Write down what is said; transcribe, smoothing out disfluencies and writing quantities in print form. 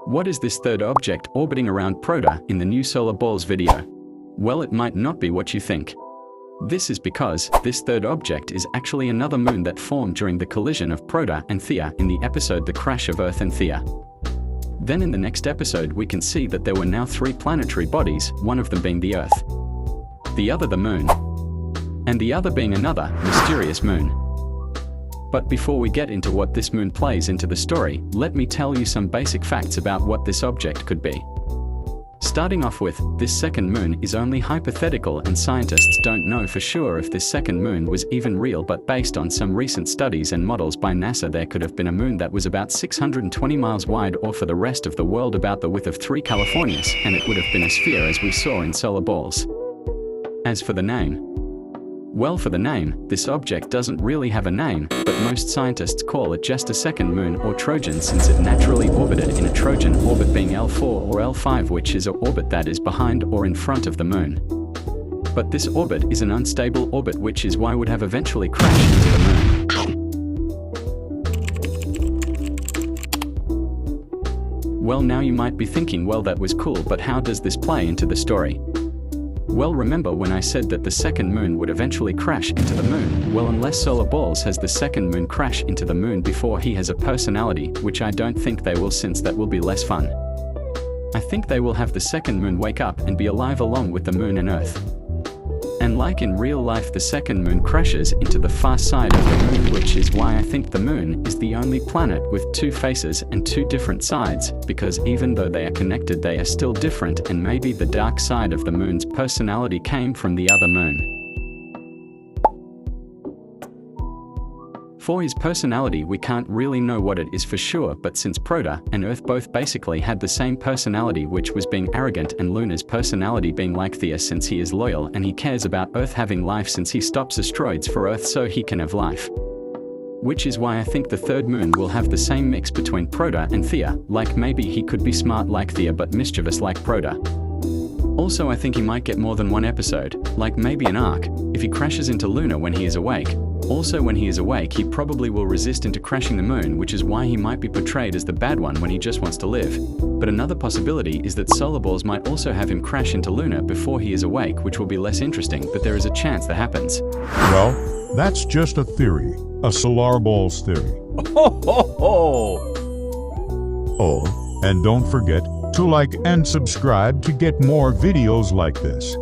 What is this third object orbiting around Proda in the new Solarballs video? Well, it might not be what you think. This is because this third object is actually another moon that formed during the collision of Proda and Theia in the episode The Crash of Earth and Theia. Then in the next episode we can see that there were now 3 planetary bodies, one of them being the Earth, the other the Moon, and the other being another mysterious moon. But before we get into what this moon plays into the story, let me tell you some basic facts about what this object could be. Starting off with, this second moon is only hypothetical and scientists don't know for sure if this second moon was even real, but based on some recent studies and models by NASA there could have been a moon that was about 620 miles wide, or for the rest of the world about the width of 3 Californias, and it would have been a sphere as we saw in Solarballs. As for the name, well, for the name, this object doesn't really have a name, but most scientists call it just a second moon or Trojan, since it naturally orbited in a Trojan orbit being L4 or L5, which is an orbit that is behind or in front of the moon. But this orbit is an unstable orbit, which is why it would have eventually crashed into the moon. Well, now you might be thinking, well, that was cool, but how does this play into the story? Well, remember when I said that the second moon would eventually crash into the moon? Well, unless Solarballs has the second moon crash into the moon before he has a personality, which I don't think they will, since that will be less fun. I think they will have the second moon wake up and be alive along with the moon and Earth. And like in real life, the second moon crashes into the far side of the moon, which is why I think the moon is the only planet with 2 faces and 2 different sides, because even though they are connected they are still different, and maybe the dark side of the moon's personality came from the other moon. For his personality we can't really know what it is for sure, but since Proda and Earth both basically had the same personality, which was being arrogant, and Luna's personality being like Theia, since he is loyal and he cares about Earth having life, since he stops asteroids for Earth so he can have life. Which is why I think the third moon will have the same mix between Proda and Theia, like maybe he could be smart like Theia but mischievous like Proda. Also, I think he might get more than one episode, like maybe an arc, if he crashes into Luna when he is awake. Also, when he is awake he probably will resist into crashing the moon, which is why he might be portrayed as the bad one when he just wants to live. But another possibility is that Solarballs might also have him crash into Luna before he is awake, which will be less interesting, but there is a chance that happens. Well, that's just a theory. A Solarballs theory. Oh, and don't forget to like and subscribe to get more videos like this.